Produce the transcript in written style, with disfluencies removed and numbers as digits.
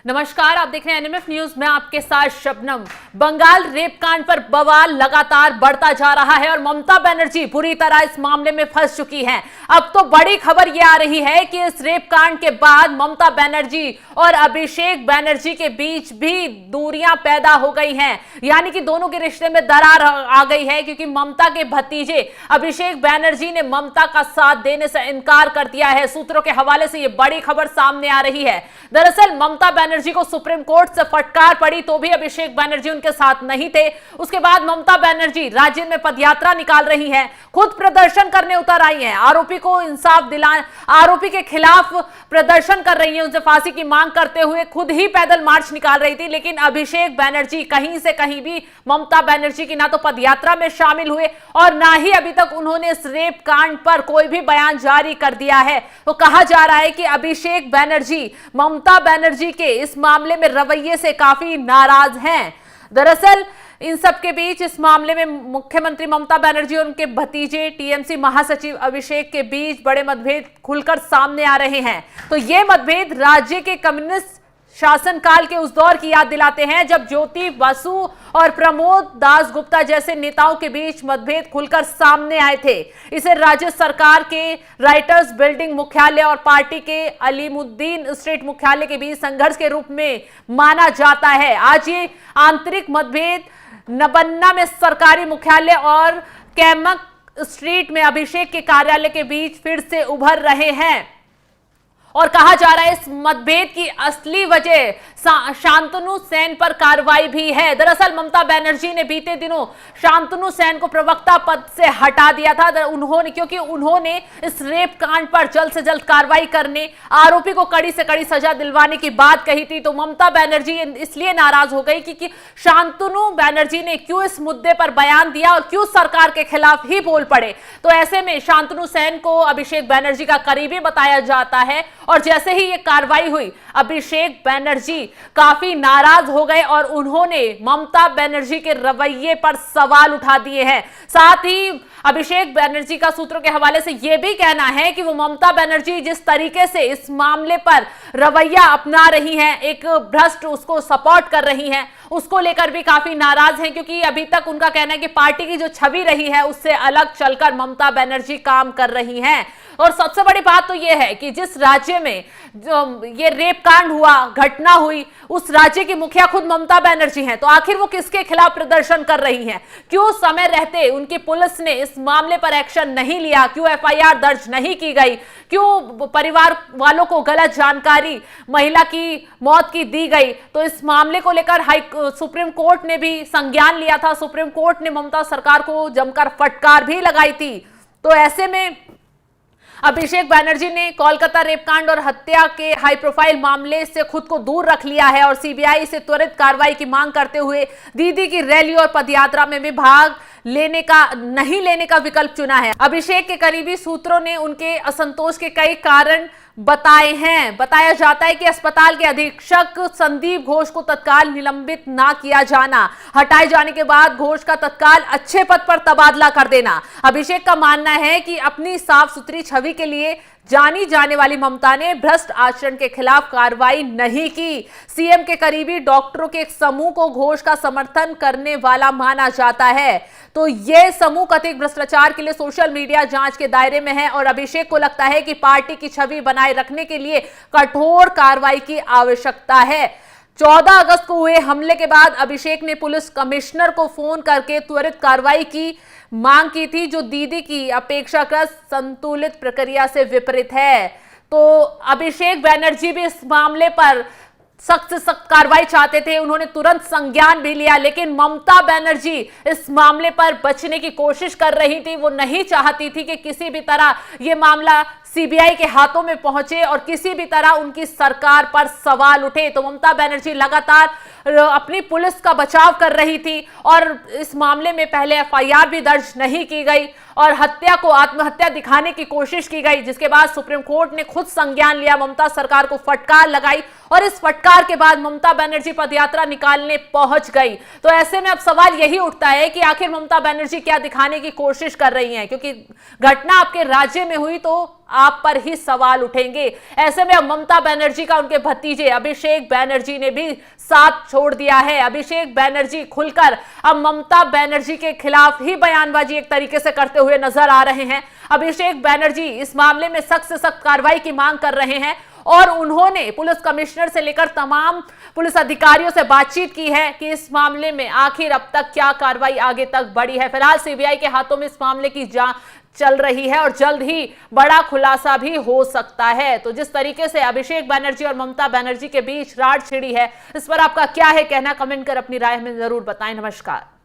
नमस्कार, आप देख रहे हैं एनएमएफ न्यूज। मैं आपके साथ शबनम। बंगाल रेप कांड पर बवाल लगातार बढ़ता जा रहा है और ममता बनर्जी बुरी तरह इस मामले में फंस चुकी हैं। अब तो बड़ी खबर यह आ रही है कि इस रेप कांड के बाद ममता बनर्जी और अभिषेक बनर्जी के बीच भी दूरियां पैदा हो गई हैं, यानी कि दोनों के रिश्ते में दरार आ गई है, क्योंकि ममता के भतीजे अभिषेक बनर्जी ने ममता का साथ देने से इनकार कर दिया है। सूत्रों के हवाले से यह बड़ी खबर सामने आ रही है। दरअसल ममता बनर्जी को सुप्रीम कोर्ट से फटकार पड़ी तो भी अभिषेक बनर्जी उनके साथ नहीं थे। उसके बाद ममता बनर्जी राज्य में पदयात्रा निकाल रही हैं, खुद प्रदर्शन करने उतर आई हैं, आरोपी को इंसाफ दिलाने, आरोपी के खिलाफ प्रदर्शन कर रही हैं, उनसे फांसी की मांग करते हुए खुद ही पैदल मार्च निकाल रही थी। लेकिन अभिषेक बनर्जी कहीं से कहीं भी ममता बनर्जी की ना तो पदयात्रा में शामिल हुए और ना ही अभी तक उन्होंने इस रेप कांड पर कोई भी बयान जारी कर दिया है। तो कहा जा रहा है कि अभिषेक बनर्जी ममता बनर्जी के इस मामले में रवैये से काफी नाराज हैं। दरअसल इन सब के बीच इस मामले में मुख्यमंत्री ममता बनर्जी और उनके भतीजे टीएमसी महासचिव अभिषेक के बीच बड़े मतभेद खुलकर सामने आ रहे हैं। तो ये मतभेद राज्य के कम्युनिस्ट शासनकाल के उस दौर की याद दिलाते हैं जब ज्योति बसु और प्रमोद दास गुप्ता जैसे नेताओं के बीच मतभेद खुलकर सामने आए थे। इसे राज्य सरकार के राइटर्स बिल्डिंग मुख्यालय और पार्टी के अलीमुद्दीन स्ट्रीट मुख्यालय के बीच संघर्ष के रूप में माना जाता है। आज ये आंतरिक मतभेद नबन्ना में सरकारी मुख्यालय और कैमक स्ट्रीट में अभिषेक के कार्यालय के बीच फिर से उभर रहे हैं और कहा जा रहा है इस मतभेद की असली वजह शांतनु सेन पर कार्रवाई भी है। दरअसल ममता बनर्जी ने बीते दिनों शांतनु सेन को प्रवक्ता पद से हटा दिया था क्योंकि उन्होंने इस रेप कांड पर जल्द से जल्द कार्रवाई करने, आरोपी को कड़ी से कड़ी सजा दिलवाने की बात कही थी। तो ममता बनर्जी इसलिए नाराज हो गई कि शांतनु बनर्जी ने क्यों इस मुद्दे पर बयान दिया और क्यों सरकार के खिलाफ ही बोल पड़े। तो ऐसे में शांतनु सेन को अभिषेक बनर्जी का करीबी बताया जाता है और जैसे ही ये कार्रवाई हुई अभिषेक बनर्जी काफी नाराज हो गए और उन्होंने ममता बनर्जी के रवैये पर सवाल उठा दिए हैं। साथ ही अभिषेक बनर्जी का सूत्रों के हवाले से यह भी कहना है कि वो ममता बनर्जी जिस तरीके से इस मामले पर रवैया अपना रही हैं, एक भ्रष्ट उसको सपोर्ट कर रही हैं, उसको लेकर भी काफी नाराज हैं, क्योंकि अभी तक उनका कहना है कि पार्टी की जो छवि रही है उससे अलग चलकर ममता बनर्जी काम कर रही हैं। और सबसे बड़ी बात तो यह है कि जिस राज्य में जो ये रेप कांड हुआ, घटना हुई, उस राज्य की मुखिया खुद ममता बनर्जी हैं। तो आखिर वो किसके खिलाफ प्रदर्शन कर रही हैं? क्यों समय रहते उनकी पुलिस ने इस मामले पर एक्शन नहीं लिया? क्यों एफआईआर दर्ज नहीं की गई? क्यों परिवार वालों को गलत जानकारी महिला की मौत की दी गई? तो इस मामले को लेकर सुप्रीम कोर्ट ने भी संज्ञान लिया था। सुप्रीम कोर्ट ने ममता सरकार को जमकर फटकार भी लगाई थी। तो ऐसे में अभिषेक बनर्जी ने कोलकाता रेप कांड और हत्या के हाई प्रोफाइल मामले से खुद को दूर रख लिया है और सीबीआई से त्वरित कार्रवाई की मांग करते हुए दीदी की रैली और पदयात्रा में भी भाग नहीं लेने का विकल्प चुना है। अभिषेक के करीबी सूत्रों ने उनके असंतोष के कई कारण बताए हैं। बताया जाता है कि अस्पताल के अधीक्षक संदीप घोष को तत्काल निलंबित ना किया जाना, हटाए जाने के बाद घोष का तत्काल अच्छे पद पर तबादला कर देना। अभिषेक का मानना है कि अपनी साफ सुथरी छवि के लिए जानी जाने वाली ममता ने भ्रष्ट आचरण के खिलाफ कार्रवाई नहीं की। सीएम के करीबी डॉक्टरों के एक समूह को घोष का समर्थन करने वाला माना जाता है। तो यह समूह कथित भ्रष्टाचार के लिए सोशल मीडिया जांच के दायरे में है और अभिषेक को लगता है कि पार्टी की छवि बनाए रखने के लिए कठोर कार्रवाई की आवश्यकता है। 14 अगस्त को हुए हमले के बाद अभिषेक ने पुलिस कमिश्नर को फोन करके त्वरित कार्रवाई की मांग की थी, जो दीदी की अपेक्षाकृत संतुलित प्रक्रिया से विपरीत है। तो अभिषेक बनर्जी भी इस मामले पर सख्त से सख्त कार्रवाई चाहते थे, उन्होंने तुरंत संज्ञान भी लिया, लेकिन ममता बनर्जी इस मामले पर बचने की कोशिश कर रही थी। वो नहीं चाहती थी कि किसी भी तरह यह मामला सीबीआई के हाथों में पहुंचे और किसी भी तरह उनकी सरकार पर सवाल उठे। तो ममता बनर्जी लगातार अपनी पुलिस का बचाव कर रही थी और इस मामले में पहले एफआईआर भी दर्ज नहीं की गई और हत्या को आत्महत्या दिखाने की कोशिश की गई, जिसके बाद सुप्रीम कोर्ट ने खुद संज्ञान लिया, ममता सरकार को फटकार लगाई और इस फटकार के बाद ममता बनर्जी पदयात्रा निकालने पहुंच गई। तो ऐसे में अब सवाल यही उठता है कि आखिर ममता बनर्जी क्या दिखाने की कोशिश कर रही हैं, क्योंकि घटना आपके राज्य में हुई तो आप पर ही सवाल उठेंगे। ऐसे में अब ममता बनर्जी का उनके भतीजे अभिषेक बनर्जी ने भी साथ छोड़ दिया है। अभिषेक बनर्जी खुलकर अब ममता बनर्जी के खिलाफ ही बयानबाजी एक तरीके से करते हुए नजर आ रहे हैं। अभिषेक बनर्जी इस मामले में सख्त से सख्त कार्रवाई की मांग कर रहे हैं और उन्होंने पुलिस कमिश्नर से लेकर तमाम पुलिस अधिकारियों से बातचीत की है कि इस मामले में आखिर अब तक क्या कार्रवाई आगे तक बढ़ी है। फिलहाल सीबीआई के हाथों में इस मामले की जांच चल रही है और जल्द ही बड़ा खुलासा भी हो सकता है। तो जिस तरीके से अभिषेक बनर्जी और ममता बनर्जी के बीच राड़ छिड़ी है, इस पर आपका क्या है कहना, कमेंट कर अपनी राय में जरूर बताएं। नमस्कार।